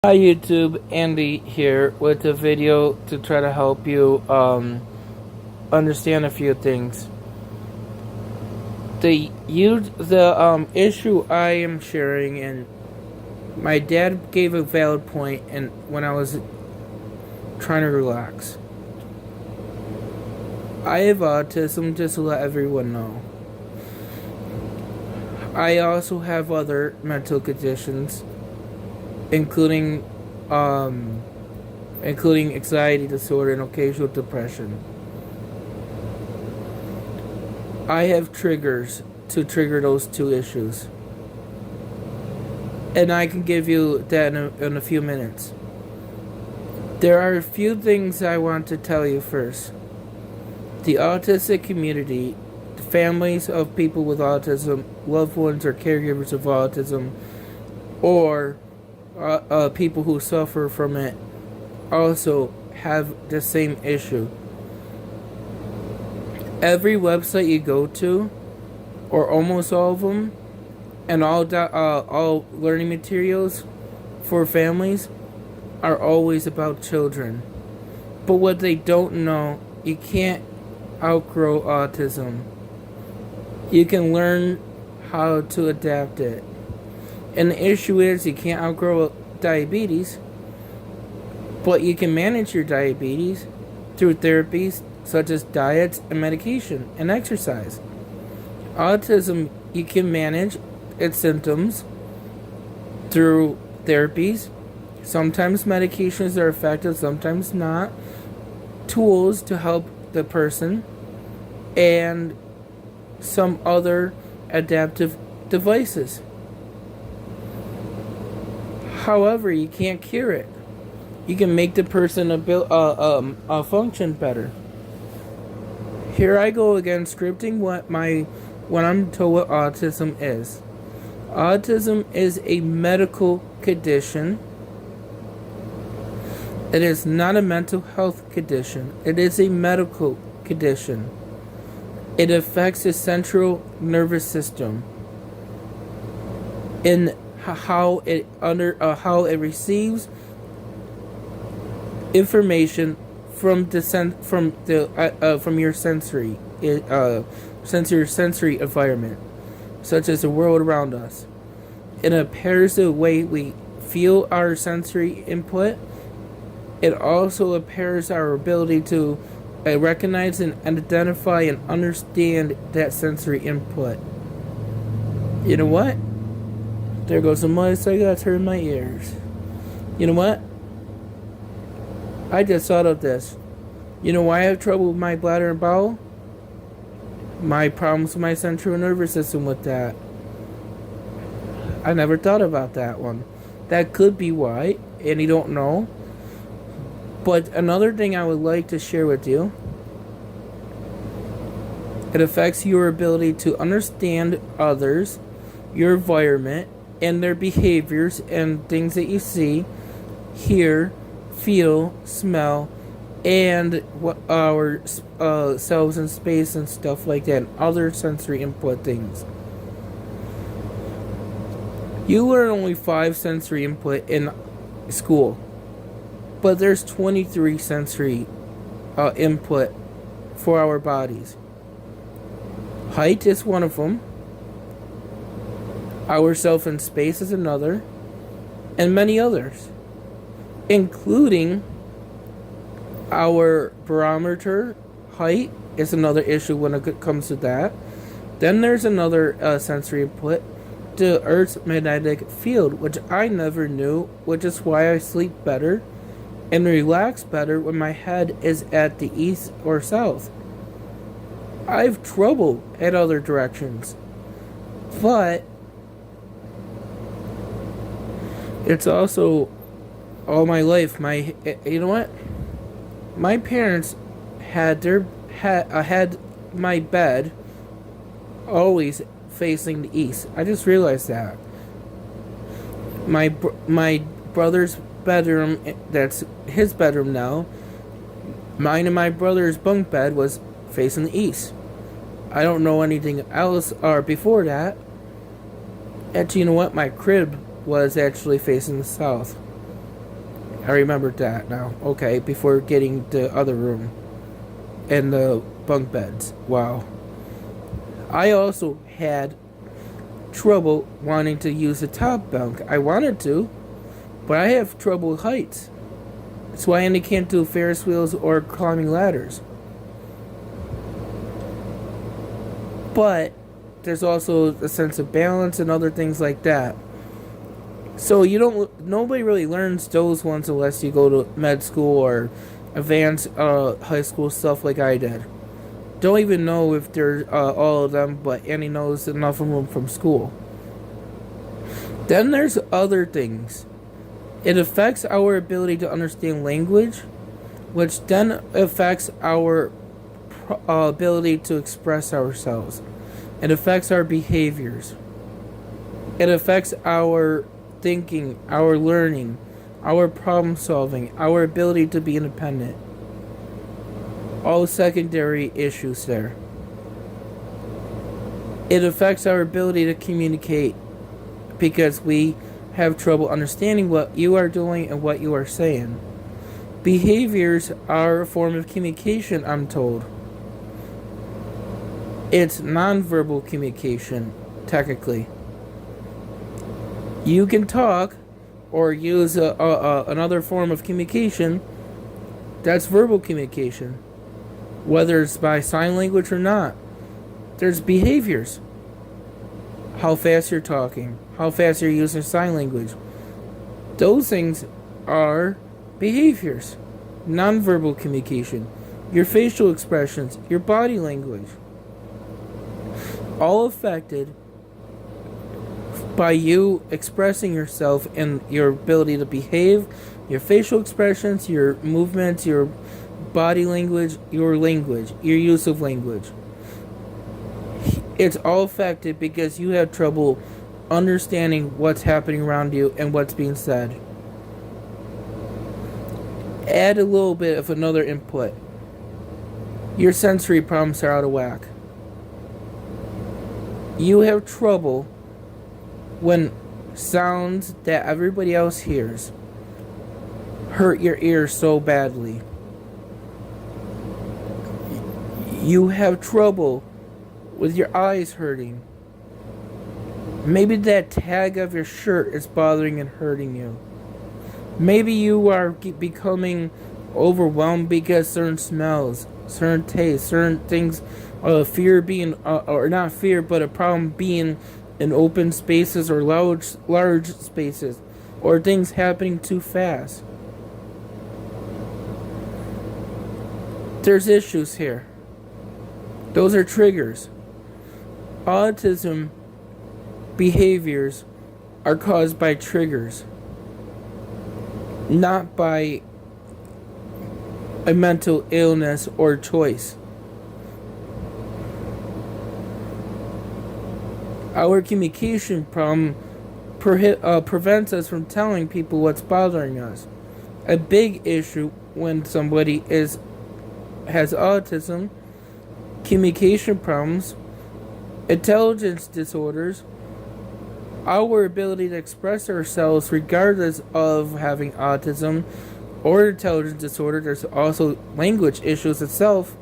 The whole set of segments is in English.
Hi YouTube, Andy here with a video to try to help you understand a few things. The issue I am sharing, and my dad gave a valid point, and when I was trying to relax. I have autism, just to let everyone know. I also have other mental conditions, including anxiety disorder and occasional depression. I have triggers to trigger those two issues, and I can give you that in a few minutes. There are a few things I want to tell you first. The autistic community, the families of people with autism, loved ones or caregivers of autism, or people who suffer from it also have the same issue. Every website you go to, or almost all of them, and all learning materials for families are always about children. But what they don't know, you can't outgrow autism. You can learn how to adapt it. And the issue is you can't outgrow diabetes, but you can manage your diabetes through therapies such as diets and medication and exercise. Autism, you can manage its symptoms through therapies. Sometimes medications are effective, sometimes not. Tools to help the person, and some other adaptive devices. However, you can't cure it. You can make the person function better. Here I go again, scripting when I'm told what autism is. Autism is a medical condition. It is not a mental health condition. It is a medical condition. It affects the central nervous system in how it receives information from your sensory environment, such as the world around us. It impairs the way we feel our sensory input. It also impairs our ability to recognize and identify and understand that sensory input. You know what? There goes the money, so I gotta turn my ears. You know what? I just thought of this. You know why I have trouble with my bladder and bowel? My problems with my central nervous system with that. I never thought about that one. That could be why, and you don't know. But another thing I would like to share with you, it affects your ability to understand others, your environment, and their behaviors and things that you see, hear, feel, smell, and what our selves in space and stuff like that, and other sensory input things. You learn only 5 sensory input in school, but there's 23 sensory input for our bodies. Height is one of them. Our self in space is another, and many others, including our barometer height is another issue when it comes to that. Then there's another sensory input, the Earth's magnetic field, which I never knew, which is why I sleep better and relax better when my head is at the east or south. I have trouble at other directions, but it's also all my life. You know what? My parents had my bed always facing the east. I just realized that. My brother's bedroom, that's his bedroom now. Mine and my brother's bunk bed was facing the east. I don't know anything else or before that. Actually, you know what? My crib was actually facing the south. I remembered that now. Okay, before getting the other room and the bunk beds. Wow. I also had trouble wanting to use the top bunk. I wanted to, but I have trouble with heights. That's why I can't do Ferris wheels or climbing ladders. But there's also a sense of balance and other things like that. So nobody really learns those ones unless you go to med school or advanced high school stuff like I did. Don't even know if there's all of them, but Annie knows enough of them from school. Then there's other things. It affects our ability to understand language, which then affects our ability to express ourselves. It affects our behaviors. It affects our thinking, our learning, our problem solving, our ability to be independent. All secondary issues there. It affects our ability to communicate because we have trouble understanding what you are doing and what you are saying. Behaviors are a form of communication, I'm told. It's nonverbal communication, technically. You can talk or use another form of communication. That's verbal communication. Whether it's by sign language or not. There's behaviors. How fast you're talking. How fast you're using sign language. Those things are behaviors. Nonverbal communication. Your facial expressions. Your body language. All affected by you expressing yourself and your ability to behave, your facial expressions, your movements, your body language, your use of language. It's all affected because you have trouble understanding what's happening around you and what's being said. Add a little bit of another input. Your sensory problems are out of whack. You have trouble when sounds that everybody else hears hurt your ears so badly. You have trouble with your eyes hurting. Maybe that tag of your shirt is bothering and hurting you. Maybe you are becoming overwhelmed because certain smells, certain tastes, certain things, fear being, or not fear, but a problem being in open spaces or large spaces, or things happening too fast. There's issues here. Those are triggers. Autism behaviors are caused by triggers, not by a mental illness or choice. Our communication problem prevents us from telling people what's bothering us. A big issue when somebody has autism, communication problems, intelligence disorders, our ability to express ourselves regardless of having autism or intelligence disorder. There's also language issues itself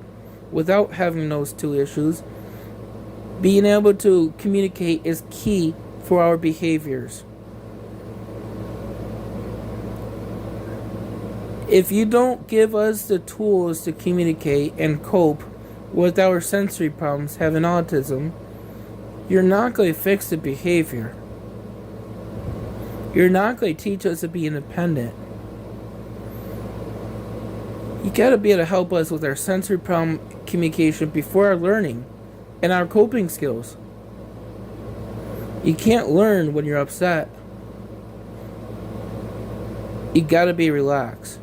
without having those two issues. Being able to communicate is key for our behaviors. If you don't give us the tools to communicate and cope with our sensory problems having autism, you're not going to fix the behavior. You're not going to teach us to be independent. You got to be able to help us with our sensory problem communication before our learning and our coping skills. You can't learn when you're upset. You got to be relaxed.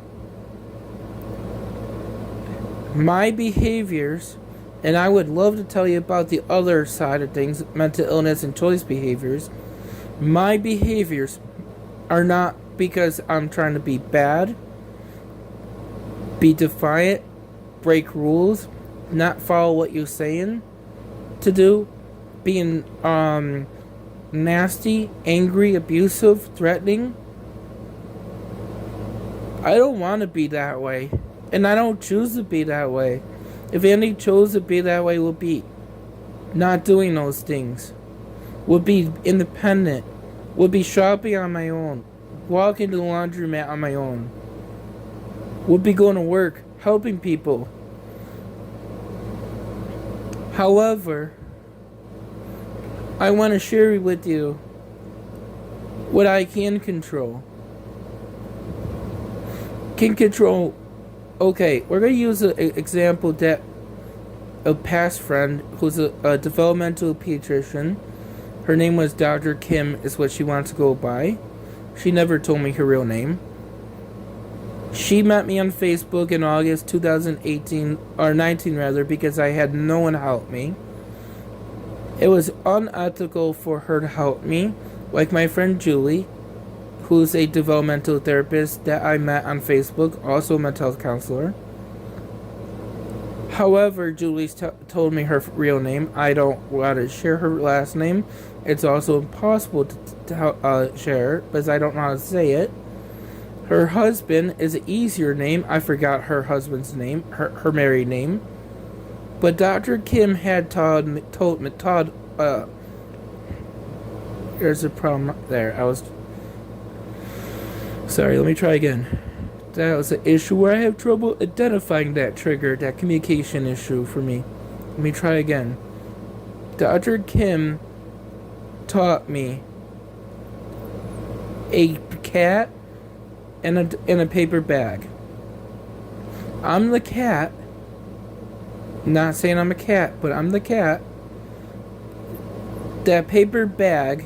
My behaviors, and I would love to tell you about the other side of things, mental illness and choice behaviors. My behaviors are not because I'm trying to be bad, be defiant, break rules, not follow what you're saying to do, being nasty, angry, abusive, threatening. I don't want to be that way. And I don't choose to be that way. If Andy chose to be that way, would be not doing those things. Would be independent. Would be shopping on my own. Walking to the laundromat on my own. Would be going to work. Helping people. However, I want to share with you what I can control. Can control. Okay, we're going to use an example that a past friend who's a developmental pediatrician. Her name was Dr. Kim, is what she wants to go by. She never told me her real name. She met me on Facebook in August 2018, or 19 rather, because I had no one help me. It was unethical for her to help me, like my friend Julie, who's a developmental therapist that I met on Facebook, also a mental health counselor. However, Julie told me her real name. I don't want to share her last name. It's also impossible to share because I don't know how to say it. Her husband is an easier name. I forgot her husband's name, her married name. But Dr. Kim had told me, there's a problem there. Sorry, let me try again. That was an issue where I have trouble identifying that trigger, that communication issue for me. Let me try again. Dr. Kim taught me a cat and a paper bag. I'm the cat. Not saying I'm a cat, but I'm the cat. That paper bag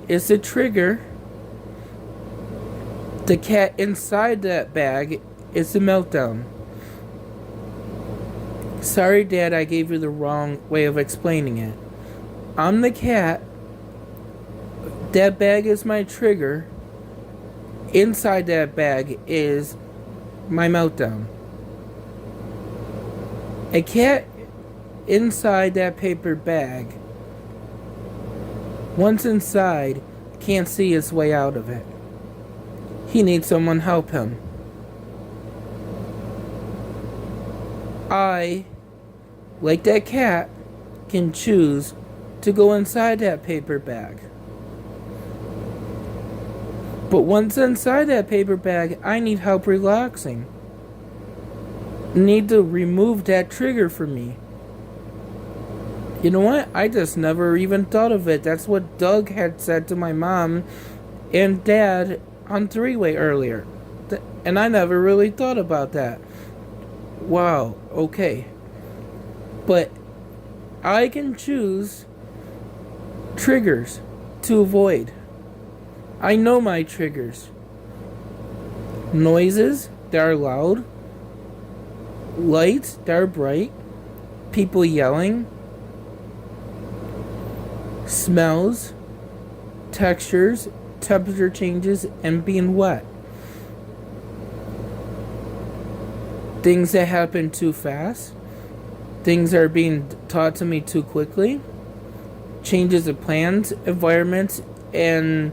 is the trigger. The cat inside that bag is the meltdown. Sorry, Dad, I gave you the wrong way of explaining it. I'm the cat. That bag is my trigger. Inside that bag is my meltdown. A cat inside that paper bag, once inside, can't see his way out of it. He needs someone to help him. I, like that cat, can choose to go inside that paper bag. But once inside that paper bag, I need help relaxing. Need to remove that trigger from me. You know what? I just never even thought of it. That's what Doug had said to my mom and Dad on three-way earlier. And I never really thought about that. Wow, okay. But I can choose triggers to avoid. I know my triggers. Noises that are loud. Lights that are bright. People yelling. Smells. Textures. Temperature changes. And being wet. Things that happen too fast. Things that are being taught to me too quickly. Changes of plans, environments, and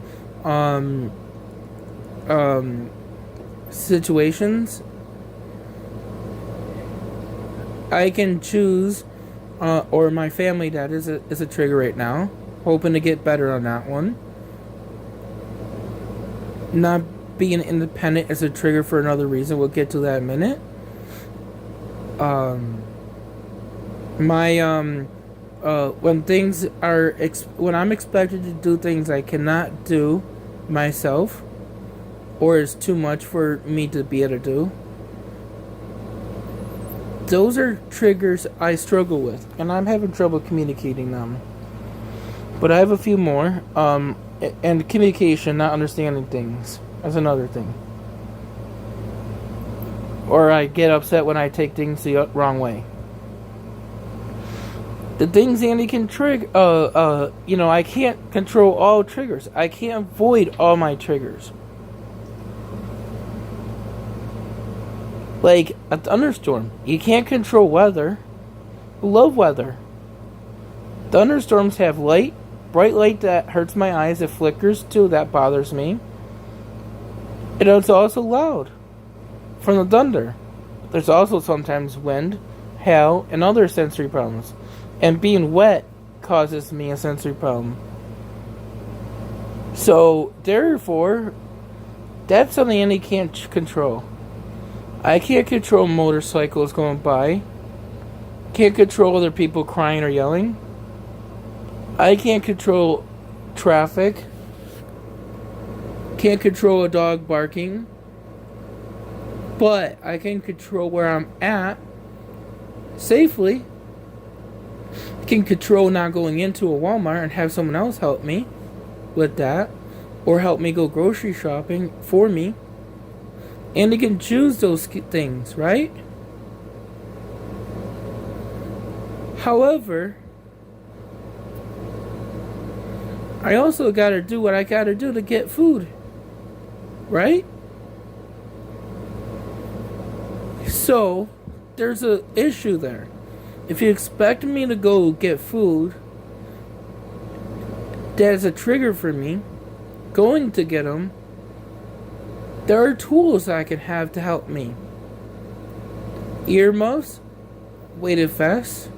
situations. I can choose, or my family that is a trigger right now. Hoping to get better on that one. Not being independent is a trigger for another reason. We'll get to that in a minute. When I'm expected to do things I cannot do myself, or is too much for me to be able to do, those are triggers I struggle with, and I'm having trouble communicating them. But I have a few more, and communication, not understanding things, that's another thing. Or I get upset when I take things the wrong way. The things Andy can trigger, I can't control all triggers. I can't avoid all my triggers. Like a thunderstorm. You can't control weather. I love weather. Thunderstorms have light, bright light that hurts my eyes. It flickers too, that bothers me. And it's also loud. from the thunder. There's also sometimes wind, hail, and other sensory problems. And being wet causes me a sensory problem. So, therefore, that's something Andy can't control. I can't control motorcycles going by. Can't control other people crying or yelling. I can't control traffic. Can't control a dog barking. But I can control where I'm at safely. I can control not going into a Walmart and have someone else help me with that. Or help me go grocery shopping for me. And I can choose those things, right? However, I also gotta do what I gotta do to get food. Right? So, there's an issue there. If you expect me to go get food, that's a trigger for me. Going to get them, there are tools I can have to help me. Earmuffs, weighted vest,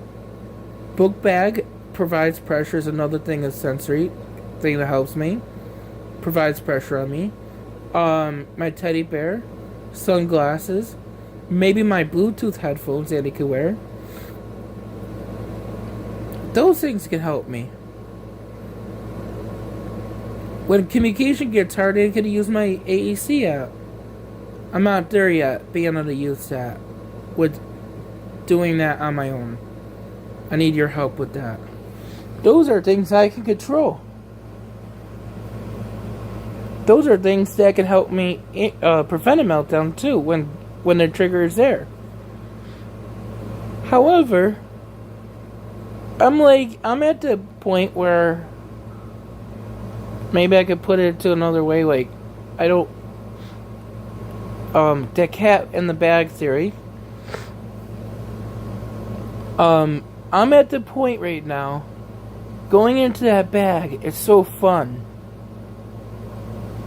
book bag provides pressure is another thing, a sensory thing that helps me. Provides pressure on me. My teddy bear, sunglasses, maybe my Bluetooth headphones that he could wear. Those things can help me. When communication gets hard, I could use my AAC app. I'm not there yet, being able to use that. With doing that on my own. I need your help with that. Those are things I can control. Those are things that can help me prevent a meltdown too when the trigger is there. However, I'm at the point where maybe I could put it to another way, like I don't the cat in the bag theory. I'm at the point right now, going into that bag is so fun.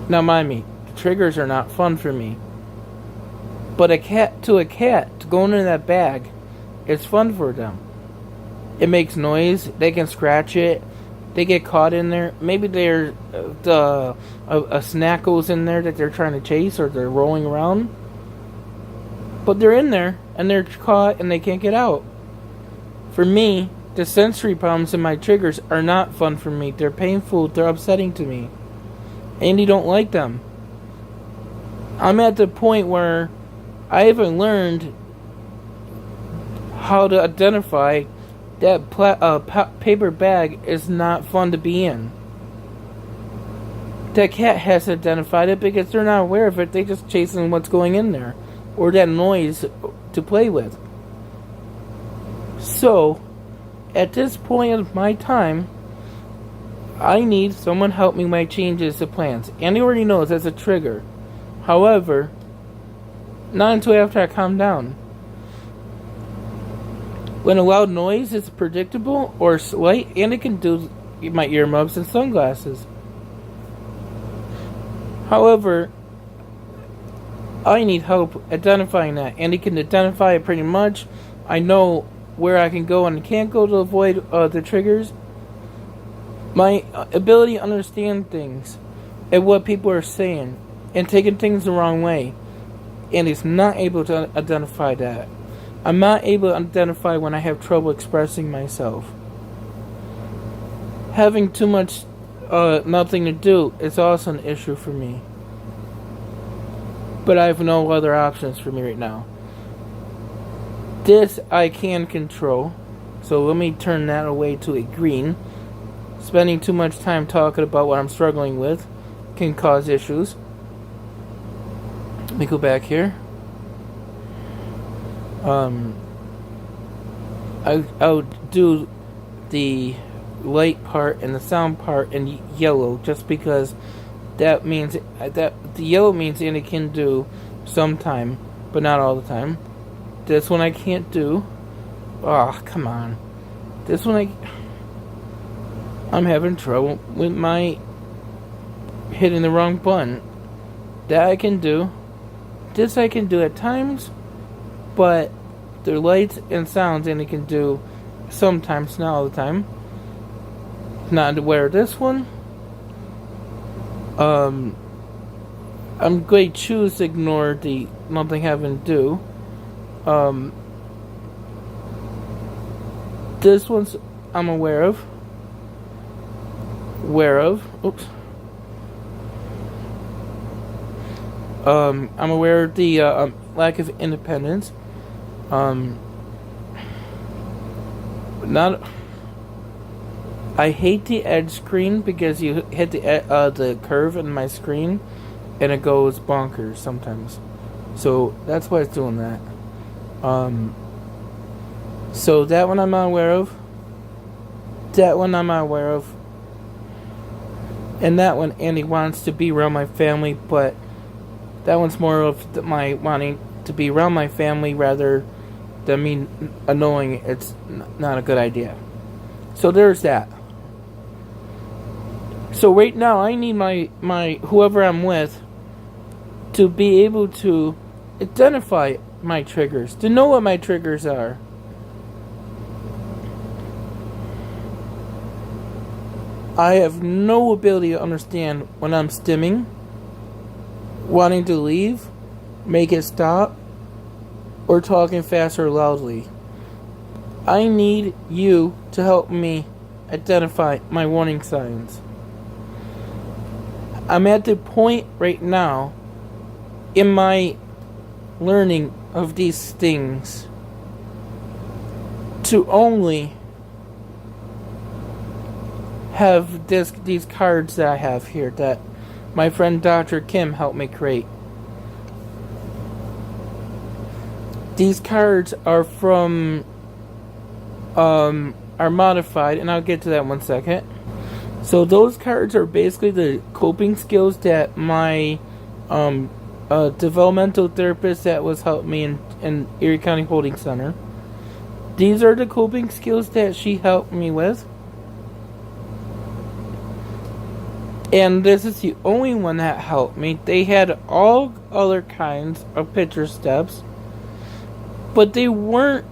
Now mind me, triggers are not fun for me. But a cat, to go into that bag, it's fun for them. It makes noise, they can scratch it, they get caught in there. Maybe there's a snack goes in there that they're trying to chase, or they're rolling around. But they're in there, and they're caught, and they can't get out. For me, the sensory problems in my triggers are not fun for me. They're painful, they're upsetting to me. And you don't like them. I'm at the point where I haven't learned how to identify that paper bag is not fun to be in. That cat has identified it because they're not aware of it. They're just chasing what's going in there. Or that noise to play with. So, at this point of my time, I need someone help me with my changes to plans. Andy already knows that's a trigger. However, not until after I calm down. When a loud noise is predictable or slight, Andy can do my earmuffs and sunglasses. However, I need help identifying that. Andy can identify it pretty much. I know where I can go and can't go to avoid the triggers. My ability to understand things and what people are saying and taking things the wrong way. And is not able to identify that. I'm not able to identify when I have trouble expressing myself. Having too much nothing to do is also an issue for me. But I have no other options for me right now. This I can control. So let me turn that away to a green. Spending too much time talking about what I'm struggling with can cause issues. Let me go back here. I'll do the light part and the sound part in yellow, just because that means that the yellow means Andy can do sometime, but not all the time. This one I can't do. Oh, come on. This one I'm having trouble with my hitting the wrong button. That I can do. this I can do at times, but the lights and sounds and it can do sometimes, not all the time. Not to wear this one. I'm going to choose to ignore the nothing having to do. This one's I'm aware of. Oops. I'm aware of the lack of independence. Not. I hate the edge screen because you hit the curve in my screen, and it goes bonkers sometimes. So that's why it's doing that. So that one I'm not aware of. That one I'm not aware of. And that one, Andy wants to be around my family, but that one's more of my wanting to be around my family rather than me knowing it's not a good idea. So there's that. So right now I need my whoever I'm with to be able to identify my triggers, to know what my triggers are. I have no ability to understand when I'm stimming, wanting to leave, make it stop, or talking fast or loudly. I need you to help me identify my warning signs. I'm at the point right now in my learning of these things to only have these cards that I have here that my friend Dr. Kim helped me create. These cards are from are modified, and I'll get to that in 1 second. So those cards are basically the coping skills that my developmental therapist that was helping me in Erie County Holding Center. These are the coping skills that she helped me with. And this is the only one that helped me. They had all other kinds of picture steps, but they weren't.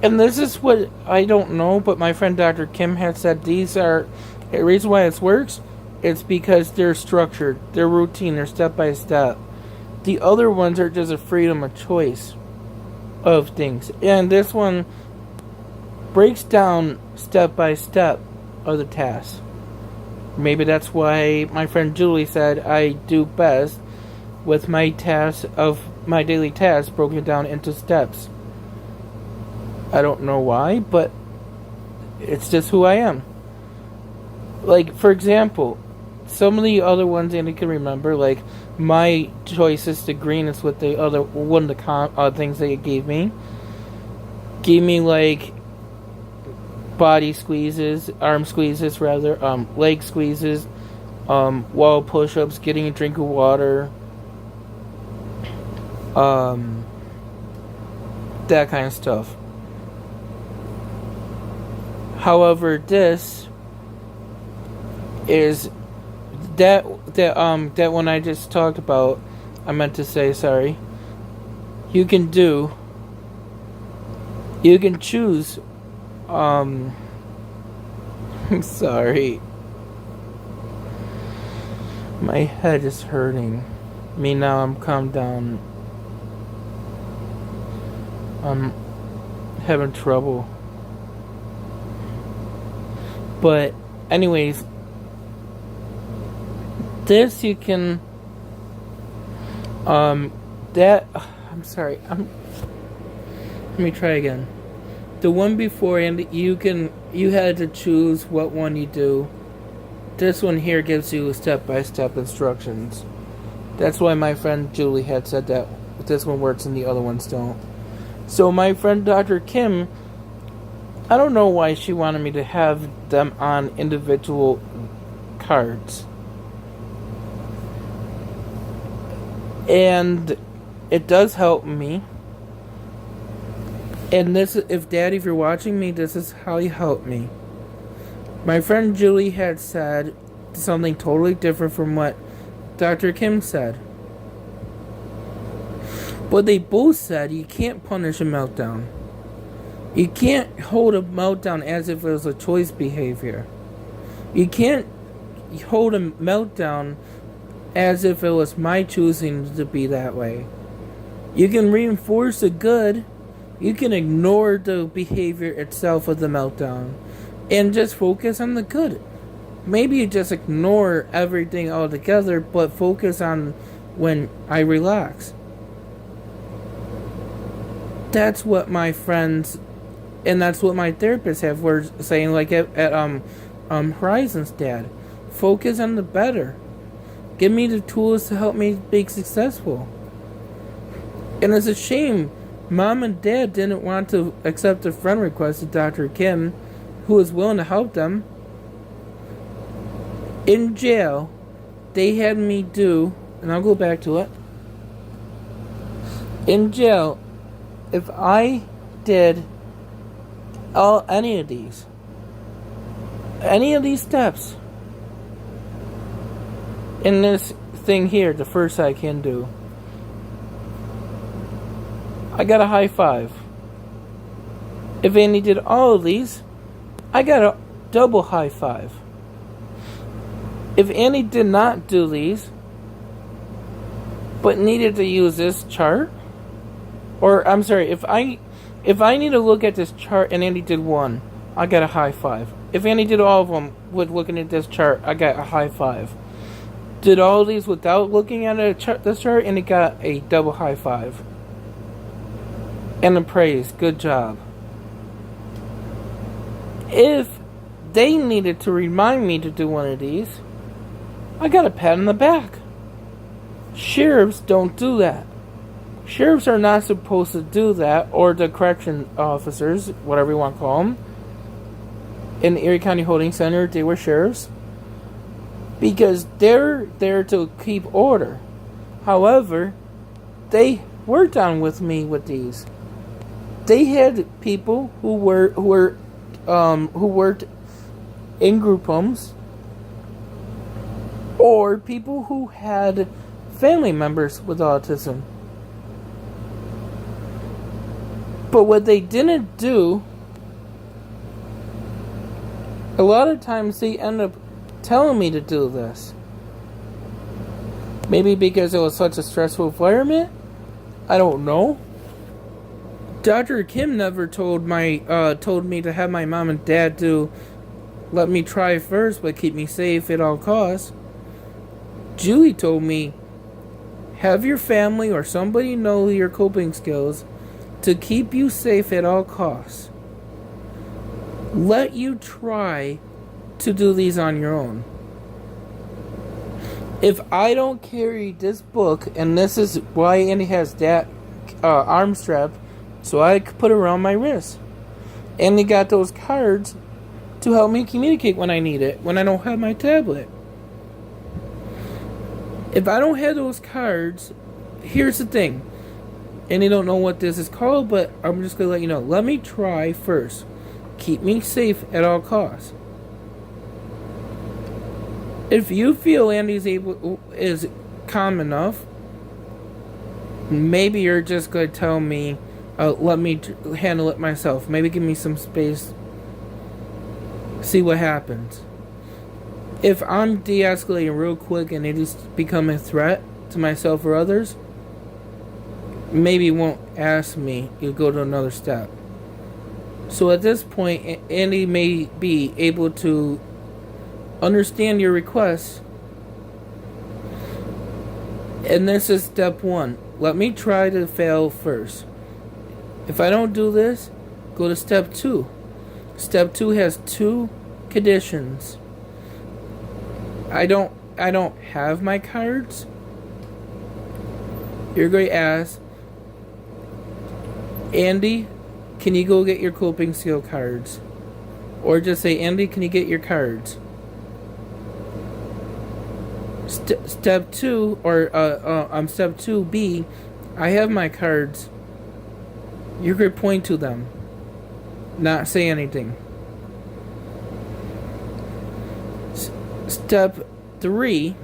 And this is what I don't know, but my friend Dr. Kim had said these are. The reason why it works is because they're structured, they're routine, they're step by step. The other ones are just a freedom of choice of things. And this one breaks down step by step of the task. Maybe that's why my friend Julie said I do best with my tasks of my daily tasks broken down into steps. I don't know why, but it's just who I am. Like, for example, some of the other ones Andy can remember, like my choices to green is what the other one of the things they gave me. Gave me like body squeezes, arm squeezes rather, leg squeezes, wall push-ups, getting a drink of water, that kind of stuff. However, this is that one I just talked about. I meant to say, sorry. You can choose. I'm sorry. My head is hurting me now. I'm calmed down. I'm having trouble. But anyways, this you can I'm sorry. Let me try again. The one before, and you had to choose what one you do. This one here gives you step-by-step instructions. That's why my friend Julie had said that this one works and the other ones don't. So my friend Dr. Kim, I don't know why she wanted me to have them on individual cards. And it does help me. And this, if Daddy, if you're watching me, this is how you help me. My friend Julie had said something totally different from what Dr. Kim said. But they both said you can't punish a meltdown. You can't hold a meltdown as if it was a choice behavior. You can't hold a meltdown as if it was my choosing to be that way. You can reinforce the good. You can ignore the behavior itself of the meltdown and just focus on the good. Maybe you just ignore everything altogether, but focus on when I relax. That's what my friends and that's what my therapists have were saying, like at Horizon's dad. Focus on the better. Give me the tools to help me be successful. And it's a shame Mom and Dad didn't want to accept a friend request of Dr. Kim, who was willing to help them. In jail, they had me do, and I'll go back to it. In jail, if I did any of these steps in this thing here, the first I can do, I got a high five. If Andy did all of these, I got a double high five. If Andy did not do these, but needed to use this chart, or I'm sorry, if I need to look at this chart and Andy did one, I got a high five. If Andy did all of them with looking at this chart, I got a high five. Did all of these without looking at this chart, and he got a double high five. And a praise. Good job. If they needed to remind me to do one of these, I got a pat on the back. Sheriffs don't do that. Sheriffs are not supposed to do that, or the correction officers, whatever you want to call them. In the Erie County Holding Center, they were sheriffs. Because they're there to keep order. However, they worked on with me with these. They had people who worked in group homes, or people who had family members with autism. But what they didn't do, a lot of times they end up telling me to do this. Maybe because it was such a stressful environment? I don't know. Dr. Kim never told me to have my mom and dad do let me try first but keep me safe at all costs. Julie told me have your family or somebody know your coping skills to keep you safe at all costs. Let you try to do these on your own. If I don't carry this book, and this is why Andy has that arm strap, so I could put it around my wrist. And they got those cards to help me communicate when I need it, when I don't have my tablet. If I don't have those cards, here's the thing. And they don't know what this is called, but I'm just going to let you know. Let me try first. Keep me safe at all costs. If you feel Andy's is calm enough, maybe you're just going to tell me, let me handle it myself. Maybe give me some space. See what happens. If I'm de-escalating real quick and it just become a threat to myself or others, maybe won't ask me. You'll go to another step. So at this point, Andy may be able to understand your request. And this is step one. Let me try to fail first. If I don't do this, go to step two. Step two has two conditions. I don't have my cards. You're going to ask, Andy, can you go get your coping skill cards? Or just say, Andy, can you get your cards? Step 2, or step 2B, I have my cards. You're going to point to them, not say anything. Step 3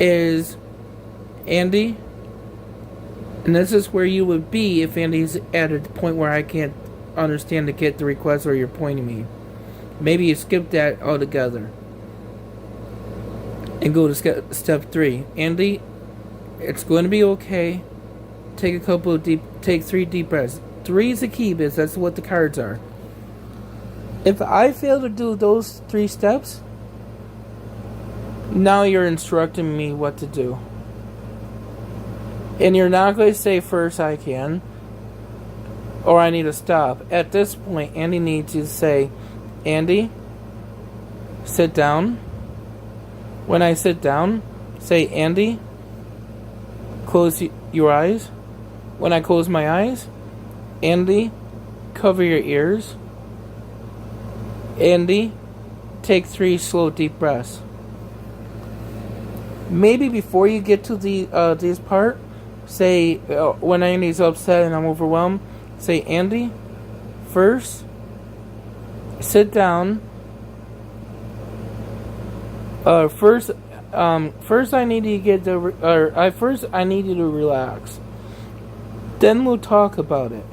is, Andy, And this is where you would be if Andy's at a point where I can't understand to get the request or you're pointing me. Maybe you skip that altogether and go to step 3. Andy, it's going to be okay. Take 3 deep breaths. 3 is the key because that's what the cards are. If I fail to do those 3 steps, now you're instructing me what to do. And you're not going to say first I can, or I need to stop. At this point, Andy needs to say, Andy, sit down. When I sit down, say, Andy, close your eyes. When I close my eyes, Andy, cover your ears. Andy, take 3 slow deep breaths. Maybe before you get to this part, say, when Andy's upset and I'm overwhelmed, say, Andy, first, sit down. First I need you to first I need you to relax. Then we'll talk about it.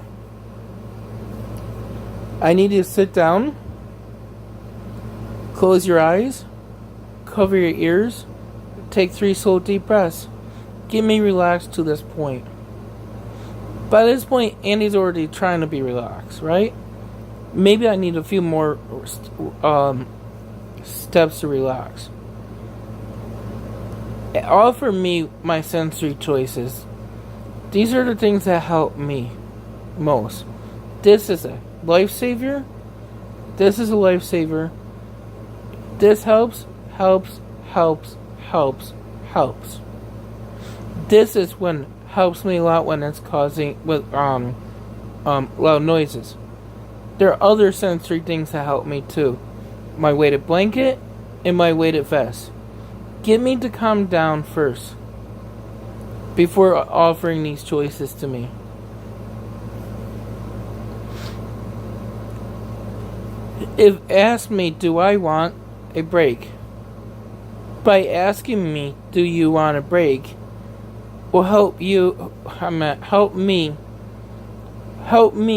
I need you to sit down, close your eyes, cover your ears, take 3 slow deep breaths. Get me relaxed to this point. By this point, Andy's already trying to be relaxed, right? Maybe I need a few more steps to relax. Offer me my sensory choices. These are the things that help me most. This is a lifesaver. This is a lifesaver. This helps. This is when helps me a lot when it's causing with loud noises. There are other sensory things that help me too. My weighted blanket and my weighted vest. Get me to calm down first before offering these choices to me. Ask me, do I want a break? By asking me, do you want a break, will help me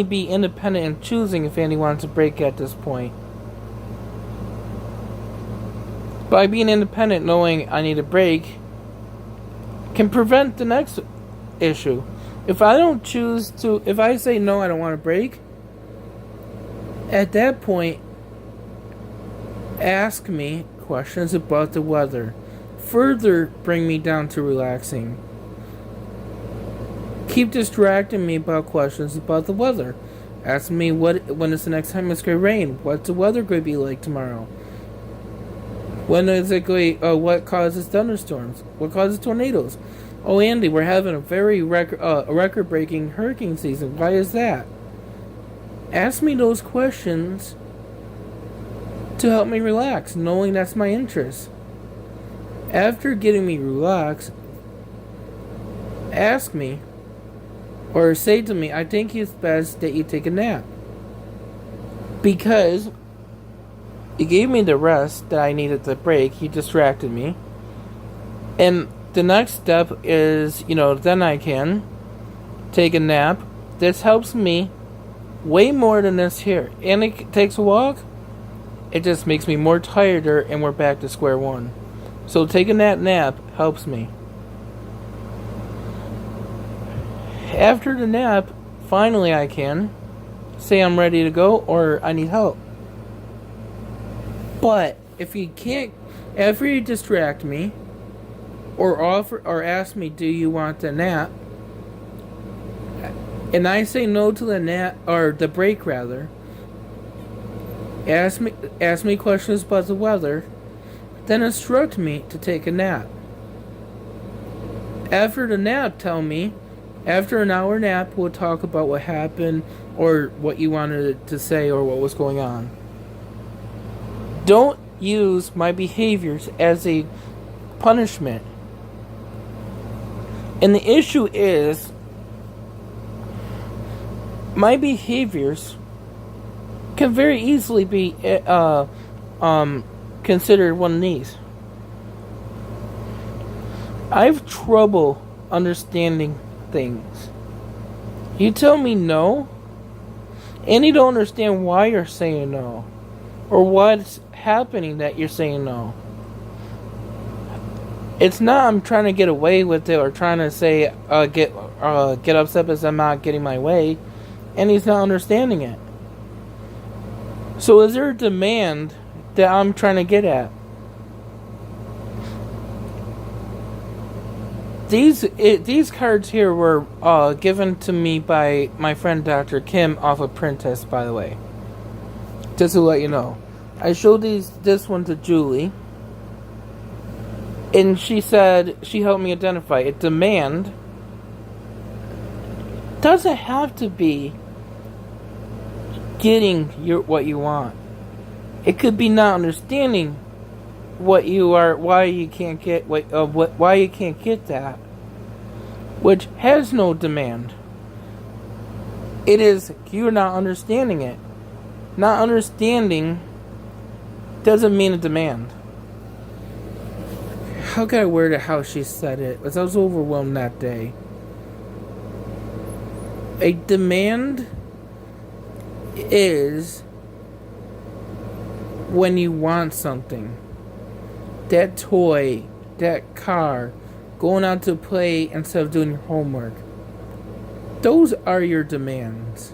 be independent in choosing if Andy wants a break at this point. By being independent, knowing I need a break can prevent the next issue. If I say no, I don't want a break, at that point, ask me questions about the weather. Further bring me down to relaxing. Keep distracting me about questions about the weather. Ask me when is the next time it's going to rain? What's the weather going to be like tomorrow? When is it going? What causes thunderstorms? What causes tornadoes? Oh, Andy, we're having a very record-breaking hurricane season. Why is that? Ask me those questions to help me relax, knowing that's my interest. After getting me relaxed, ask me or say to me, I think it's best that you take a nap. Because he gave me the rest that I needed to break. He distracted me. And the next step is, then I can take a nap. This helps me way more than this here. And it takes a walk. It just makes me more tireder and we're back to square one. So taking that nap helps me. After the nap, finally I can say I'm ready to go or I need help. But if you can't, after you distract me or ask me, do you want the nap? And I say no to the nap or the break rather. Ask me questions about the weather, then instruct me to take a nap. After the nap, tell me, after an hour nap, we'll talk about what happened or what you wanted to say or what was going on. Don't use my behaviors as a punishment. And the issue is, my behaviors can very easily be considered one of these. I have trouble understanding things. You tell me no, and you don't understand why you're saying no, or what's happening that you're saying no. It's not I'm trying to get away with it or trying to say get upset because I'm not getting my way, and he's not understanding it. So is there a demand that I'm trying to get at? These cards here were given to me by my friend Dr. Kim off of Printess, by the way. Just to let you know. I showed this one to Julie, and she said she helped me identify it. Demand doesn't have to be getting what you want. It could be not understanding what you are, why you can't get why you can't get that, which has no demand. It is you're not understanding it. Not understanding doesn't mean a demand. How can I word it how she said it? Because I was overwhelmed that day. A demand is when you want something. That toy, that car, going out to play instead of doing your homework. Those are your demands.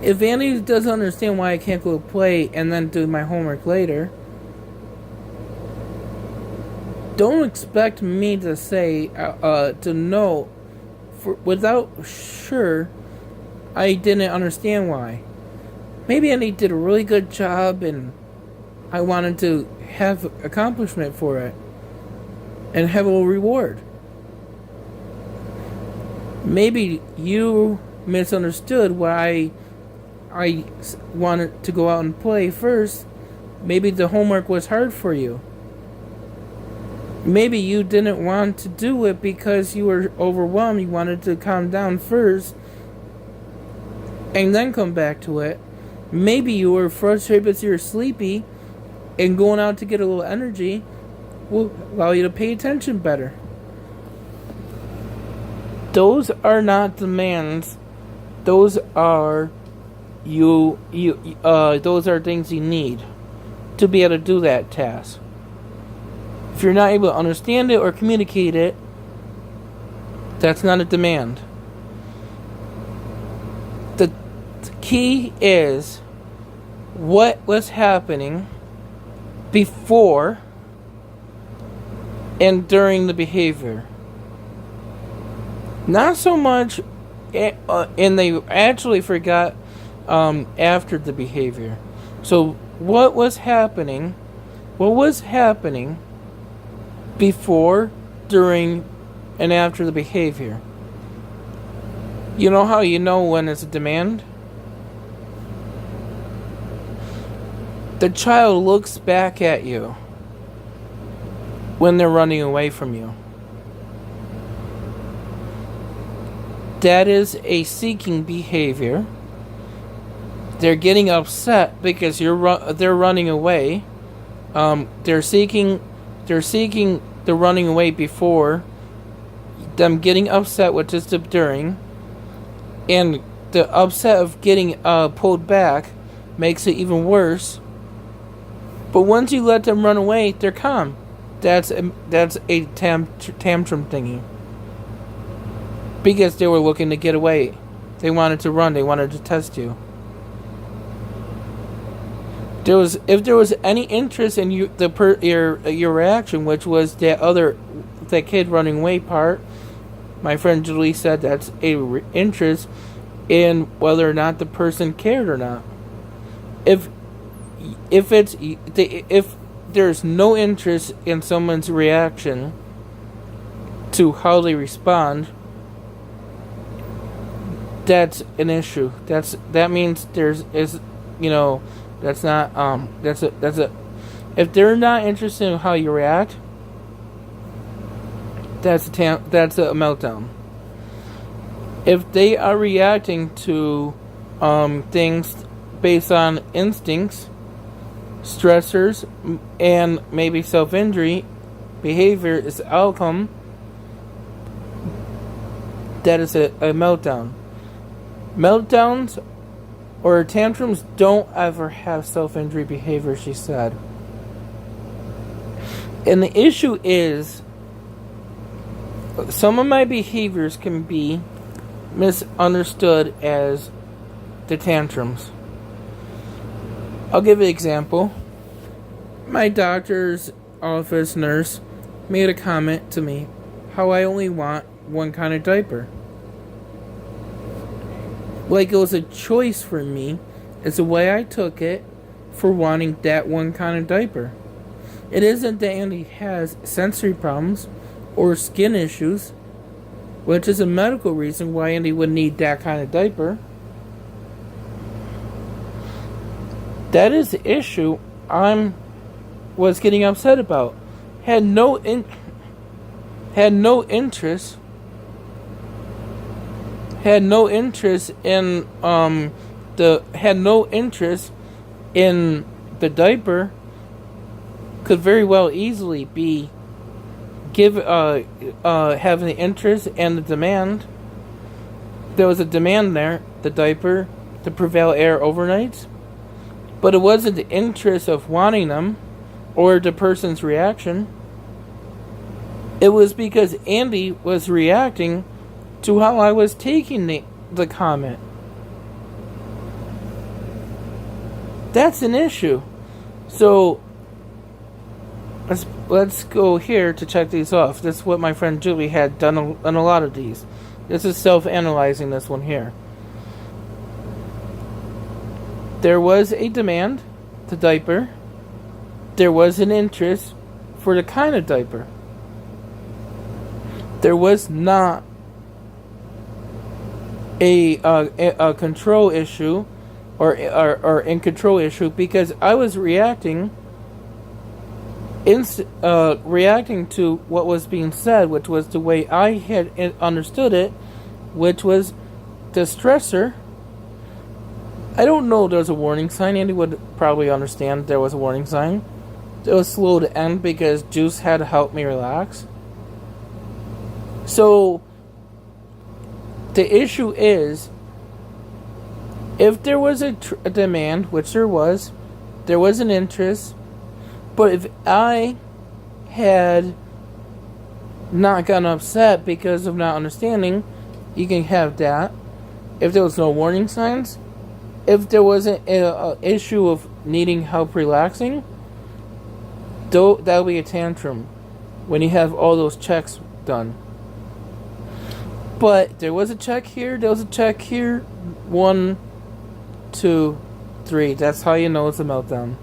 If Andy doesn't understand why I can't go play and then do my homework later, don't expect me to say, to know, without sure I didn't understand why. Maybe Andy did a really good job and I wanted to have accomplishment for it and have a reward. Maybe you misunderstood why I wanted to go out and play first. Maybe the homework was hard for you. Maybe you didn't want to do it because you were overwhelmed. You wanted to calm down first and then come back to it. Maybe you were frustrated because you were sleepy, and going out to get a little energy will allow you to pay attention better. Those are not demands. Those are those are things you need to be able to do that task. If you're not able to understand it or communicate it, that's not a demand. The key is what was happening before and during the behavior. Not so much, and they actually forgot after the behavior. So what was happening before, during, and after the behavior? You know how you know when it's a demand? The child looks back at you when they're running away from you. That is a seeking behavior. They're getting upset because they're running away. They're seeking the running away before, them getting upset with just the during, and the upset of getting pulled back makes it even worse. But once you let them run away, they're calm. That's a tantrum thingy. Because they were looking to get away. They wanted to run. They wanted to test you. If there was any interest in your reaction, which was that kid running away part, my friend Julie said that's a interest in whether or not the person cared or not. If there's no interest in someone's reaction to how they respond, that's an issue. That means that's not if they're not interested in how you react, that's a meltdown. If they are reacting to things based on instincts, stressors, and maybe self-injury, behavior is the outcome, That is a meltdown. Meltdowns or tantrums don't ever have self-injury behavior, she said. And the issue is, some of my behaviors can be misunderstood as the tantrums. I'll give an example. My doctor's office nurse made a comment to me how I only want one kind of diaper. Like it was a choice for me. It's the way I took it for wanting that one kind of diaper. It isn't that Andy has sensory problems or skin issues, which is a medical reason why Andy would need that kind of diaper. That is the issue I was getting upset about. Had no interest in the diaper. Could very well easily be having the interest and the demand. There was a demand there, the diaper, to prevail air overnight, but it wasn't the interest of wanting them or the person's reaction. It was because Andy was reacting to how I was taking the comment. That's an issue. So let's go here to check these off. This is what my friend Julie had done on a lot of these. This is self-analyzing this one here. There was a demand, the diaper. There was an interest for the kind of diaper. There was not a control issue or in control issue, because I was reacting to what was being said, which was the way I had understood it, which was the stressor. I don't know if there was a warning sign. Andy would probably understand there was a warning sign. It was slow to end because Juice had to help me relax. So the issue is, if there was a demand, which there was an interest. But if I had not gotten upset because of not understanding, you can have that. If there was no warning signs, if there wasn't an issue of needing help relaxing, that would be a tantrum when you have all those checks done. But there was a check here, there was a check here. 1, 2, 3. That's how you know it's a meltdown.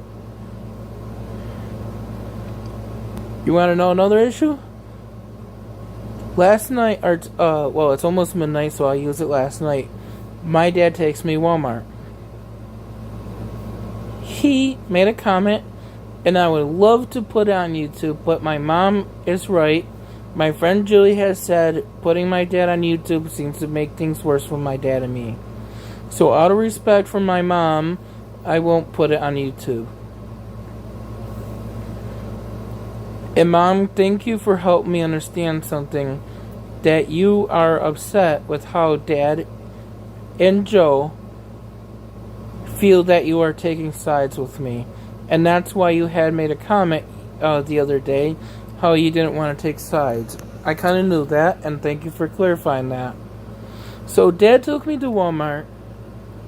You want to know another issue? Last night, it's almost midnight, so I used it last night. My dad takes me to Walmart. He made a comment, and I would love to put it on YouTube, but my mom is right. My friend Julie has said putting my dad on YouTube seems to make things worse for my dad and me. So out of respect for my mom, I won't put it on YouTube. And Mom, thank you for helping me understand something. That you are upset with how Dad and Joe feel that you are taking sides with me. And that's why you had made a comment the other day, how you didn't want to take sides. I kind of knew that, and thank you for clarifying that. So Dad took me to Walmart.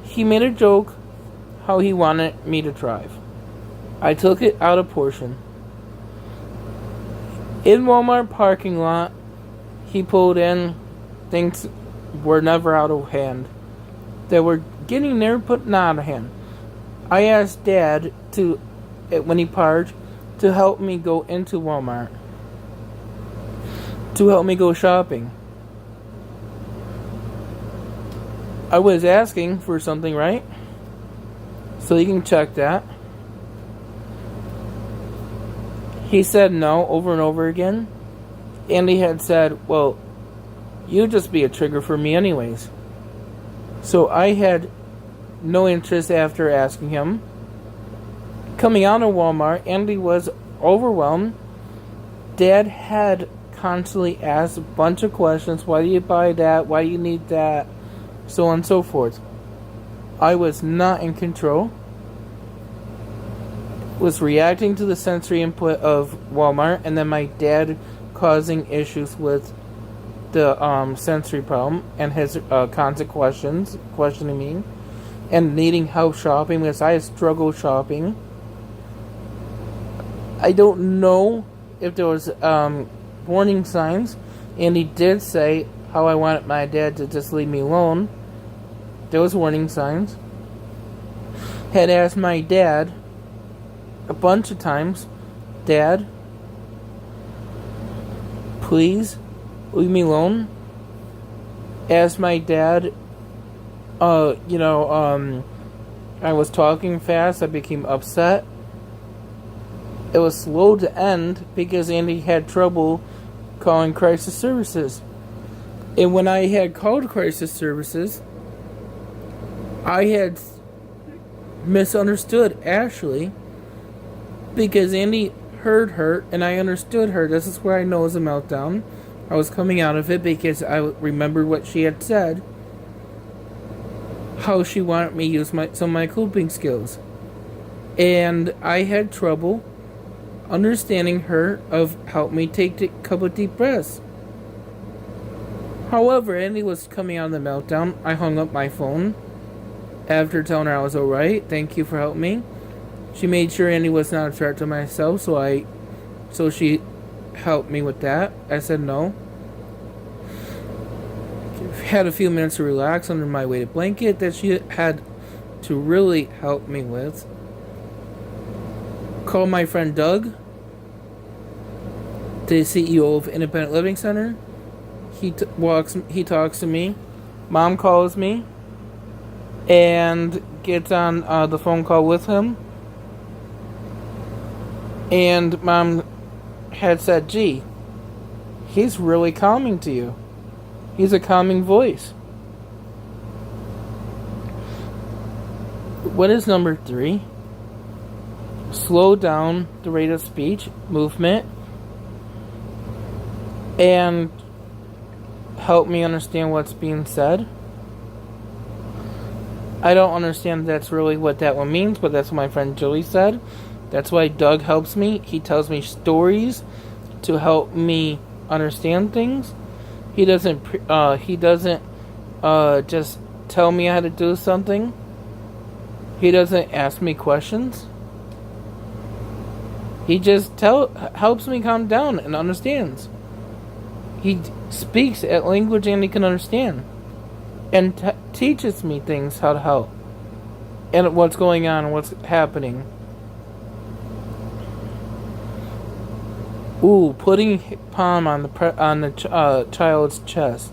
He made a joke how he wanted me to drive. I took it out of portion. In Walmart parking lot, he pulled in. Things were never out of hand. They were getting there, but not out of hand. I asked Dad when he parked, to help me go into Walmart. To help me go shopping. I was asking for something, right? So you can check that. He said no over and over again. And he had said, well, you'd just be a trigger for me anyways. So I had no interest after asking him. Coming out of Walmart, Andy was overwhelmed. Dad had constantly asked a bunch of questions. Why do you buy that? Why do you need that? So on and so forth. I was not in control. Was reacting to the sensory input of Walmart, and then my dad causing issues with the sensory problem, and his constant questioning me, and needing help shopping because I struggle shopping. I don't know if there was warning signs, and he did say how I wanted my dad to just leave me alone. There was warning signs. Had asked my dad a bunch of times, Dad, please leave me alone. Asked my dad, I was talking fast, I became upset. It was slow to end because Andy had trouble calling crisis services. And when I had called crisis services, I had misunderstood Ashley because Andy heard her and I understood her. This is where I know it was a meltdown. I was coming out of it because I remembered what she had said. How she wanted me to use some of my coping skills. And I had trouble understanding her of help me take a couple of deep breaths. However, Andy was coming out of the meltdown. I hung up my phone after telling her I was alright. Thank you for helping me. She made sure Andy was not a threat to myself, so she helped me with that. I said no. Had a few minutes to relax under my weighted blanket that she had to really help me with. Called my friend Doug, the CEO of Independent Living Center. He talks to me. Mom calls me and gets on the phone call with him. And Mom had said, gee, he's really calming to you. He's a calming voice. What is number 3? Slow down the rate of speech, movement, and help me understand what's being said. I don't understand that's really what that one means, but that's what my friend Julie said. That's why Doug helps me. He tells me stories to help me understand things. He doesn't just tell me how to do something. He doesn't ask me questions. He just helps me calm down and understands. He speaks a language Andy can understand. And teaches me things how to help. And what's going on and what's happening. Ooh, putting palm on the child's chest.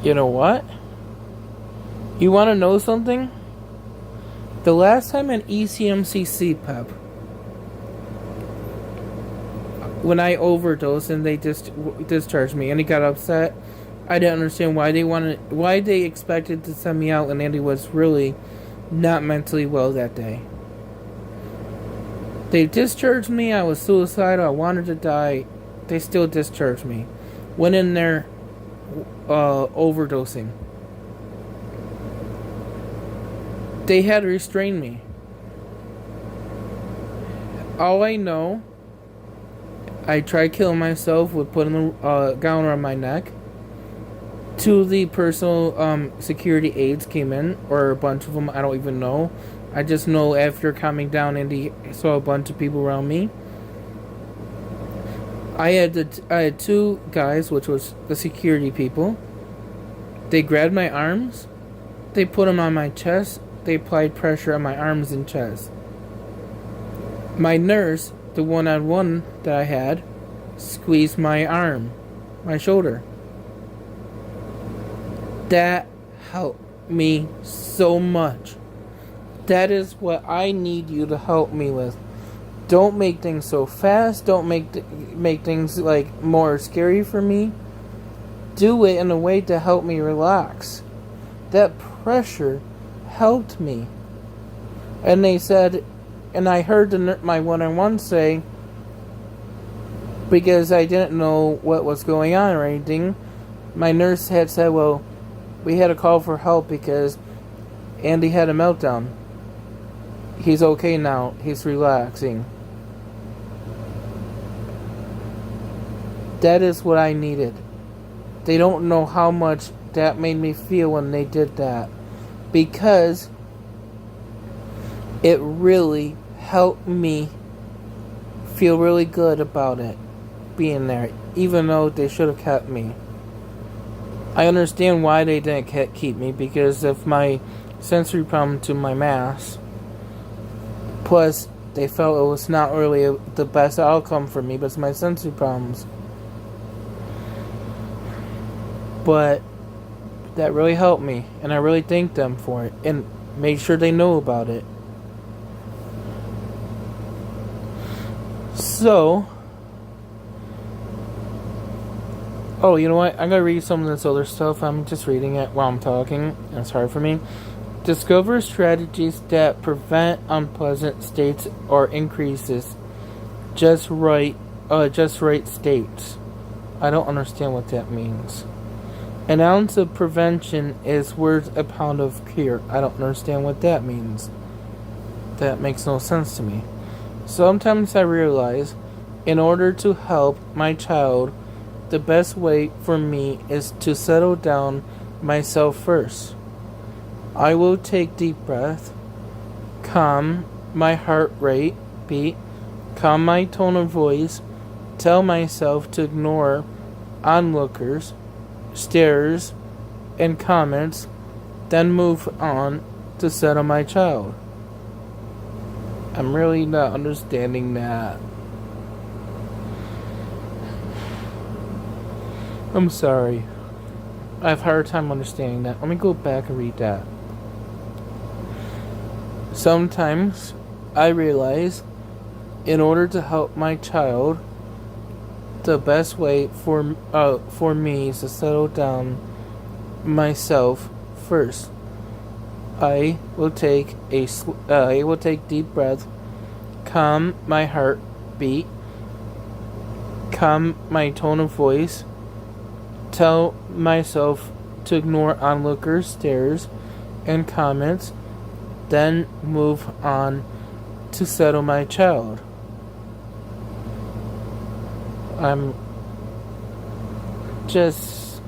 You know what? You want to know something? The last time an ECMC CPAP, when I overdosed and they discharged me, and he got upset, I didn't understand why they expected to send me out, and Andy was really not mentally well that day. They discharged me. I was suicidal. I wanted to die. They still discharged me. Went in there overdosing. They had restrained me. All I know, I tried killing myself with putting a gown around my neck. 2 of the personal security aides came in, or a bunch of them. I don't even know. I just know after calming down, Andy saw a bunch of people around me. I had 2 guys, which was the security people. They grabbed my arms. They put them on my chest. They applied pressure on my arms and chest. My nurse, the one-on-one that I had, squeezed my arm, my shoulder. That helped me so much. That is what I need you to help me with. Don't make things so fast. Don't make things like more scary for me. Do it in a way to help me relax. That pressure helped me. And they said, and I heard my one-on-one say, because I didn't know what was going on or anything. My nurse had said, well, we had to call for help because Andy had a meltdown. He's okay now. He's relaxing. That is what I needed. They don't know how much that made me feel when they did that. Because it really helped me feel really good about it being there, even though they should have kept me. I understand why they didn't keep me, because of my sensory problem to my mass. Plus, they felt it was not really the best outcome for me, but it's my sensory problems. But that really helped me, and I really thank them for it, and made sure they know about it. So, oh, you know what? I'm gonna read some of this other stuff. I'm just reading it while I'm talking. It's hard for me. Discover strategies that prevent unpleasant states or increases just right states. I don't understand what that means. An ounce of prevention is worth a pound of cure. I don't understand what that means. That makes no sense to me. Sometimes I realize, in order to help my child, the best way for me is to settle down myself first. I will take deep breath, calm my heart rate beat, calm my tone of voice, tell myself to ignore onlookers, stares, and comments, then move on to settle my child. I'm really not understanding that. I'm sorry. I have a hard time understanding that. Let me go back and read that. Sometimes I realize, in order to help my child, the best way for me is to settle down myself first. I will take deep breath, calm my heart beat, calm my tone of voice, tell myself to ignore onlookers, stares, and comments, then move on to settle my child. I'm just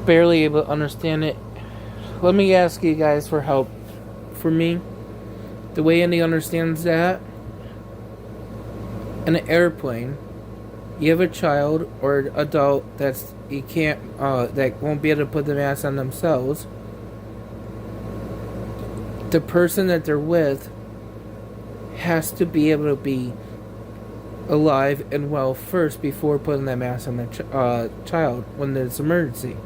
barely able to understand it. Let me ask you guys for help. For me, the way Andy understands that, in an airplane, you have a child or adult that won't be able to put the mask on themselves. The person that they're with has to be able to be alive and well first before putting that mask on the child when there's an emergency.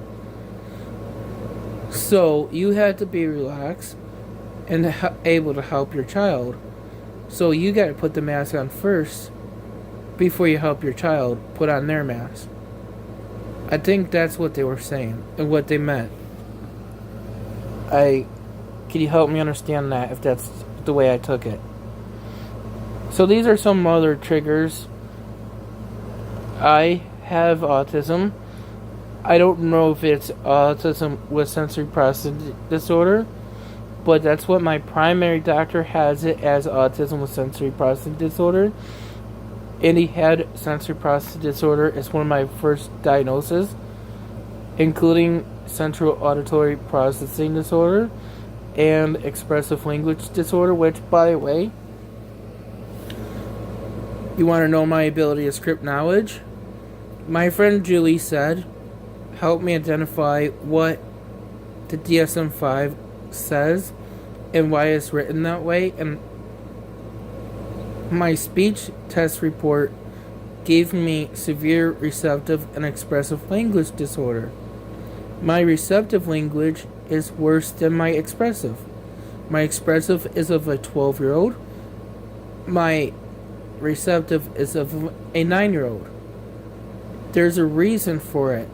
So you have to be relaxed and able to help your child. So you got to put the mask on first before you help your child put on their mask. I think that's what they were saying and what they meant. Can you help me understand that if that's the way I took it? So these are some other triggers. I have autism. I don't know if it's autism with sensory processing disorder, but that's what my primary doctor has it as, autism with sensory processing disorder. And he had sensory processing disorder as one of my first diagnoses, including central auditory processing disorder and expressive language disorder, which, by the way, you want to know my ability to script knowledge? My friend Julie said, help me identify what the DSM-5 says and why it's written that way. And my speech test report gave me severe receptive and expressive language disorder. My receptive language is worse than my expressive. My expressive is of a 12-year-old. My receptive is of a 9-year-old. There's a reason for it.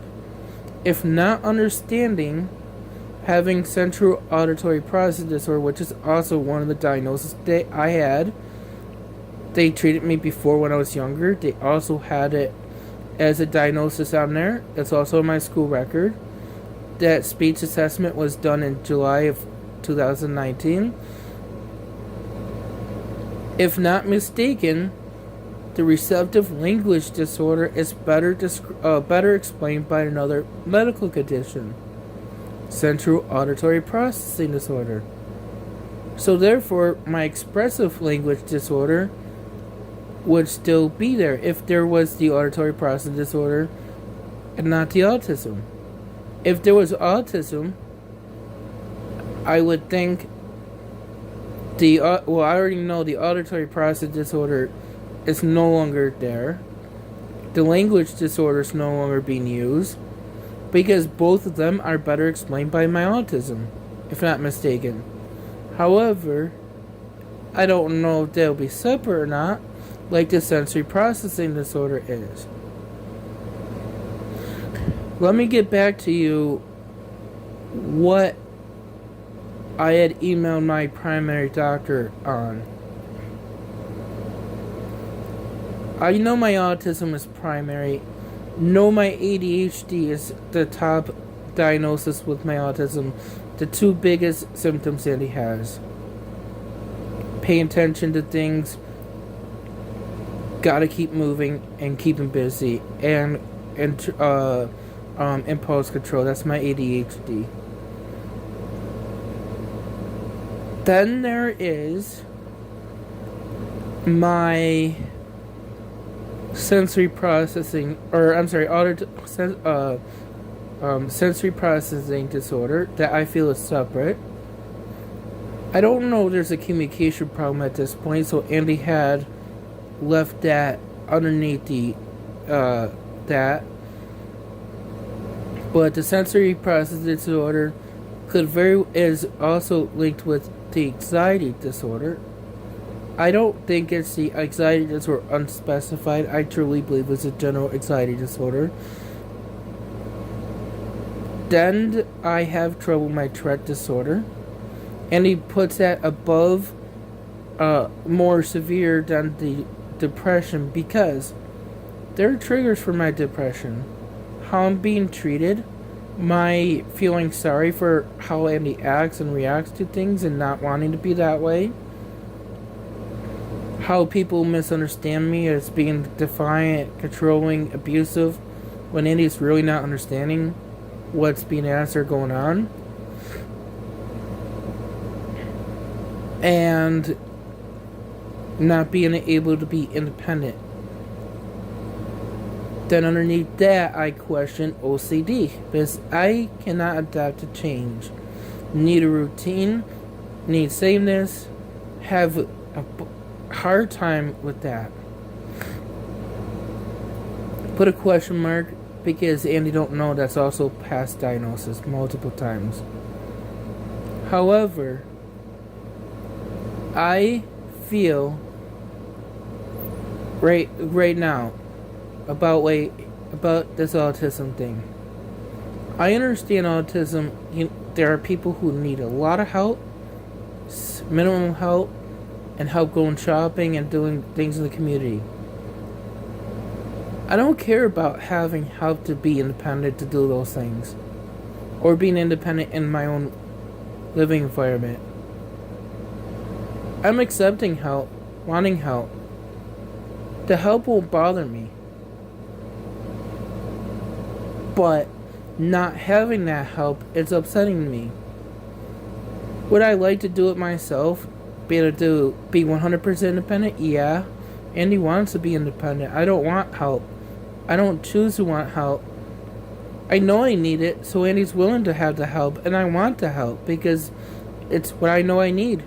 If not understanding, having central auditory processing disorder, which is also one of the diagnoses that I had, they treated me before when I was younger. They also had it as a diagnosis on there. It's also in my school record. That speech assessment was done in July of 2019. If not mistaken, the receptive language disorder is better explained by another medical condition, central auditory processing disorder. So therefore, my expressive language disorder would still be there if there was the auditory processing disorder and not the autism. If there was autism, I would think I already know the auditory processing disorder is no longer there. The language disorder is no longer being used because both of them are better explained by my autism, if not mistaken. However, I don't know if they'll be separate or not, like the sensory processing disorder is. Let me get back to you what I had emailed my primary doctor on. I know my autism is primary. Know my ADHD is the top diagnosis with my autism. The two biggest symptoms that he has. Pay attention to things. Gotta keep moving and keep him busy. And impulse control. That's my ADHD. Then there is my sensory processing, sensory processing disorder that I feel is separate. I don't know if there's a communication problem at this point, so Andy had left that underneath the that. But the sensory processing disorder is also linked with the anxiety disorder. I don't think it's the anxiety disorder unspecified. I truly believe it's a general anxiety disorder. Then I have trouble with my Tourette disorder. And he puts that above more severe than the depression because there are triggers for my depression. How I'm being treated, my feeling sorry for how Andy acts and reacts to things and not wanting to be that way. How people misunderstand me as being defiant, controlling, abusive, when Andy's really not understanding what's being asked or going on. And not being able to be independent. Then underneath that, I question OCD because I cannot adapt to change. Need a routine, need sameness, have a hard time with that. Put a question mark because Andy don't know that's also past diagnosis multiple times. However, I feel right now about this autism thing. I understand autism. There are people who need a lot of help, minimum help, and help going shopping and doing things in the community. I don't care about having help to be independent to do those things, or being independent in my own living environment. I'm accepting help, wanting help. The help won't bother me. But not having that help is upsetting me. Would I like to do it myself? Be able to be 100% independent? Yeah. Andy wants to be independent. I don't want help. I don't choose to want help. I know I need it, so Andy's willing to have the help, and I want the help because it's what I know I need.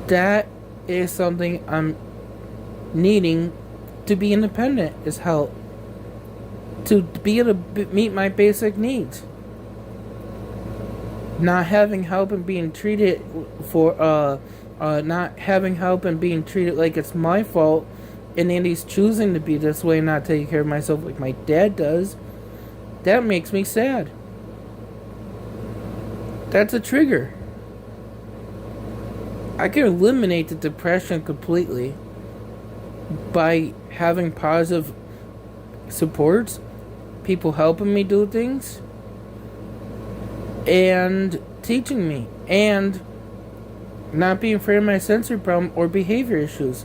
That is something I'm needing to be independent, is help. To be able to meet my basic needs. Not having help and being treated not having help and being treated like it's my fault, and Andy's choosing to be this way and not taking care of myself like my dad does, that makes me sad. That's a trigger. I can eliminate the depression completely by having positive supports, people helping me do things, and teaching me, and not being afraid of my sensory problem or behavior issues.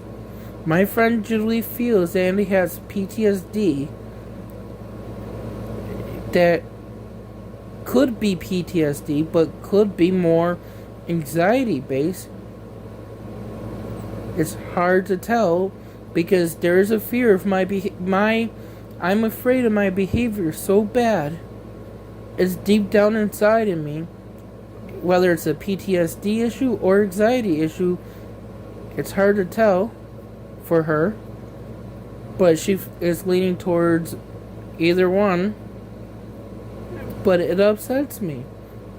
My friend Julie feels that Andy has PTSD that could be PTSD, but could be more anxiety based. It's hard to tell because there is a fear of I'm afraid of my behavior so bad. It's deep down inside in me, whether it's a PTSD issue or anxiety issue. It's hard to tell for her, but she is leaning towards either one. But it upsets me.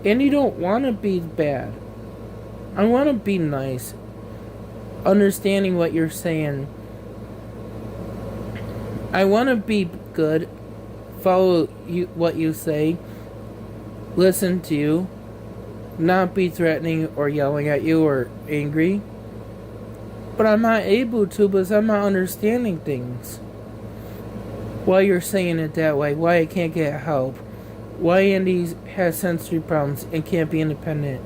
And you don't want to be bad. I want to be nice. Understanding what you're saying. I want to be good. Follow what you say. Listen to you. Not be threatening or yelling at you or angry. But I'm not able to because I'm not understanding things. Why you're saying it that way. Why I can't get help. Why Andy has sensory problems and can't be independent.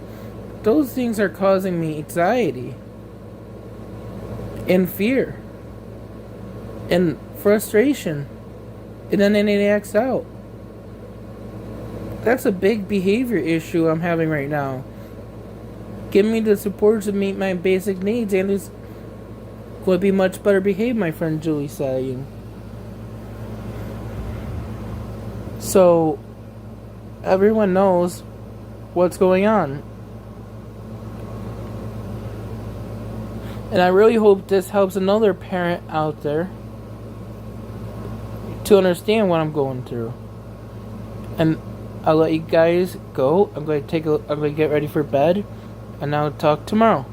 Those things are causing me anxiety and fear and frustration, and then it acts out. That's a big behavior issue I'm having right now. Give me the support to meet my basic needs, and it's going to be much better behaved, my friend Julie saying. So everyone knows what's going on. And I really hope this helps another parent out there to understand what I'm going through. And I'll let you guys go. I'm going to get ready for bed, and I'll talk tomorrow.